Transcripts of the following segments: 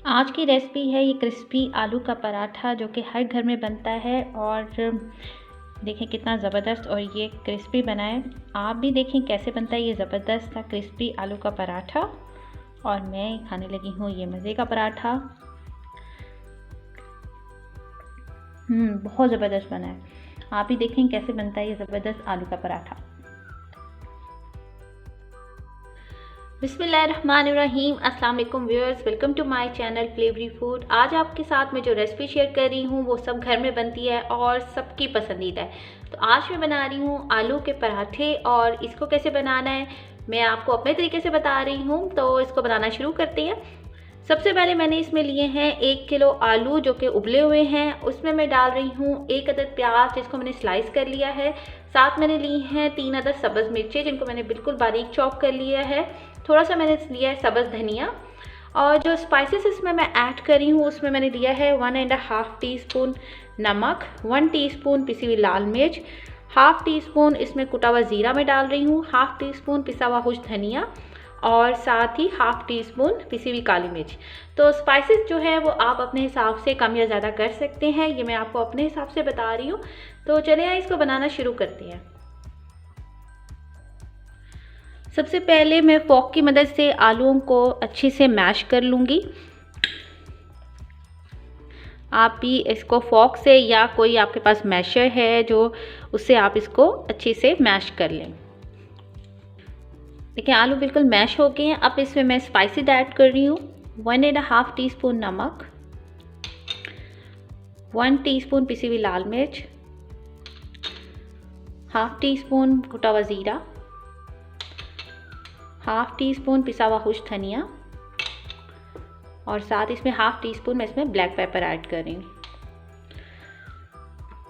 आज की रेसिपी है ये क्रिस्पी आलू का पराठा जो कि हर घर में बनता है। और देखें कितना ज़बरदस्त और ये क्रिस्पी बना है। आप भी देखें कैसे बनता है ये ज़बरदस्त सा क्रिस्पी आलू का पराठा। और मैं खाने लगी हूँ ये मज़े का पराठा। बहुत ज़बरदस्त बना है। आप भी देखें कैसे बनता है ये ज़बरदस्त आलू का पराठा। बिस्मिल्लाहिर्रहमानिर्रहीम। अस्सलाम वालेकुम viewers, welcome to my channel flavory food. आज आपके साथ मैं जो रेसिपी शेयर कर रही हूँ वो सब घर में बनती है और सबकी पसंदीदा है। तो आज मैं बना रही हूँ आलू के पराठे और इसको कैसे बनाना है मैं आपको अपने तरीके से बता रही हूँ। तो इसको बनाना शुरू करते हैं। सबसे पहले मैंने इसमें लिए हैं 1 किलो आलू जो कि उबले हुए हैं। उसमें मैं डाल रही हूँ 1 अदद प्याज जिसको मैंने स्लाइस कर लिया है। साथ मैंने ली हैं 3 अदद सब्ज़ मिर्चें जिनको मैंने बिल्कुल बारीक चॉप कर लिया है। थोड़ा सा मैंने लिया है सब्ज़ धनिया। और जो स्पाइसेस इसमें मैं ऐड कर रही हूँ उसमें मैंने लिया है 1.5 टीस्पून नमक, 1 टीस्पून पिसी हुई लाल मिर्च, हाफ़ टी स्पून इसमें कुटा हुआ ज़ीरा मैं डाल रही हूँ, हाफ़ टी स्पून पिसा हुआ खुश्क धनिया और साथ ही हाफ़ टी स्पून पिसी हुई काली मिर्च। तो स्पाइसेस जो है वो आप अपने हिसाब से कम या ज़्यादा कर सकते हैं। ये मैं आपको अपने हिसाब से बता रही हूँ। तो चलिए इसको बनाना शुरू करते हैं। सबसे पहले मैं फोक की मदद से आलूओं को अच्छे से मैश कर लूँगी। आप भी इसको फोक से या कोई आपके पास मैशर है जो उससे आप इसको अच्छे से मैश कर लें। देखिए आलू बिल्कुल मैश हो गए हैं। अब इसमें मैं स्पाइसेस ऐड कर रही हूँ। 1.5 टीस्पून नमक, 1 टीस्पून पिसी हुई लाल मिर्च, हाफ़ टी स्पून कुटा हुआ ज़ीरा, हाफ़ टी स्पून पिसा हुआ खुश्क धनिया और साथ इसमें हाफ़ टी स्पून मैं इसमें ब्लैक पेपर ऐड कर रही हूँ।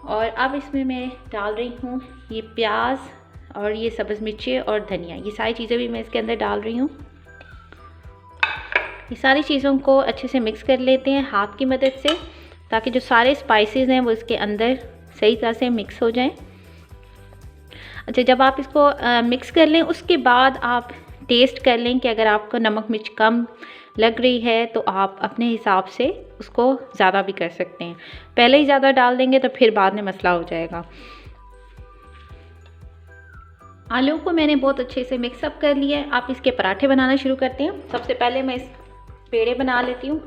और अब इसमें मैं डाल रही हूँ ये प्याज और ये सब्ज़ मिर्ची और धनिया। ये सारी चीज़ें भी मैं इसके अंदर डाल रही हूँ। ये सारी चीज़ों को अच्छे से मिक्स कर लेते हैं हाथ की मदद से ताकि जो सारे स्पाइसेस हैं वो इसके अंदर सही तरह से मिक्स हो जाएं। अच्छा, जब आप इसको मिक्स कर लें उसके बाद आप टेस्ट कर लें कि अगर आपको नमक मिर्च कम लग रही है तो आप अपने हिसाब से उसको ज़्यादा भी कर सकते हैं। पहले ही ज़्यादा डाल देंगे तो फिर बाद में मसला हो जाएगा। आलू को मैंने बहुत अच्छे से मिक्सअप कर लिया है। आप इसके पराठे बनाना शुरू करते हैं। सबसे पहले मैं इस पेड़े बना लेती हूँ।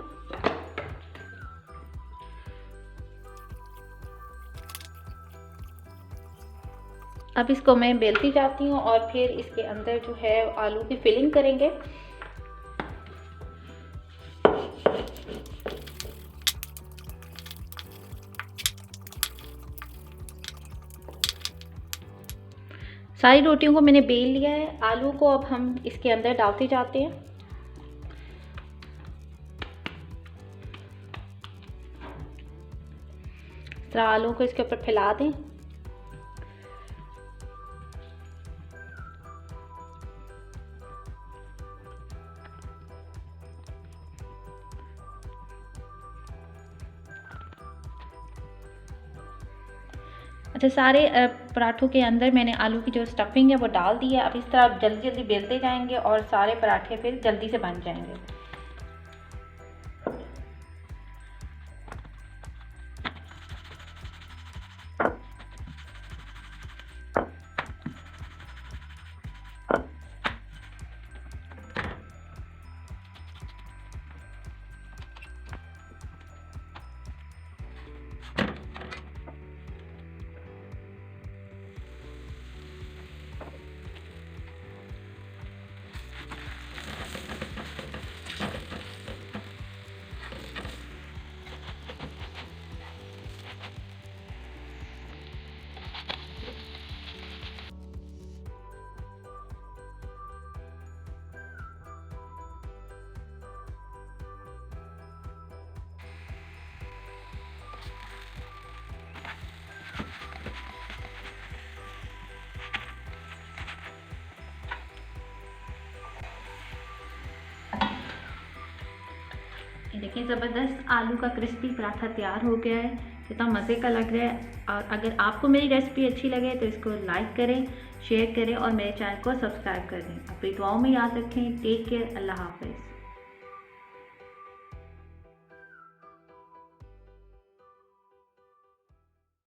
अब इसको मैं बेलती जाती हूँ और फिर इसके अंदर जो है आलू की फिलिंग करेंगे। सारी रोटियों को मैंने बेल लिया है। आलू को अब हम इसके अंदर डालते जाते हैं। इस तरह आलू को इसके ऊपर फैला दें। अच्छा, सारे पराठों के अंदर मैंने आलू की जो स्टफिंग है वो डाल दी है। अब इस तरह आप जल्दी जल्दी बेलते जाएंगे और सारे पराठे फिर जल्दी से बन जाएंगे। देखिए ज़बरदस्त आलू का क्रिस्पी पराठा तैयार हो गया है। कितना मज़े का लग रहा है। और अगर आपको मेरी रेसिपी अच्छी लगे तो इसको लाइक करें, शेयर करें और मेरे चैनल को सब्सक्राइब करें। अपनी दुआओं में याद रखें। Take care. अल्लाह हाफ़िज़।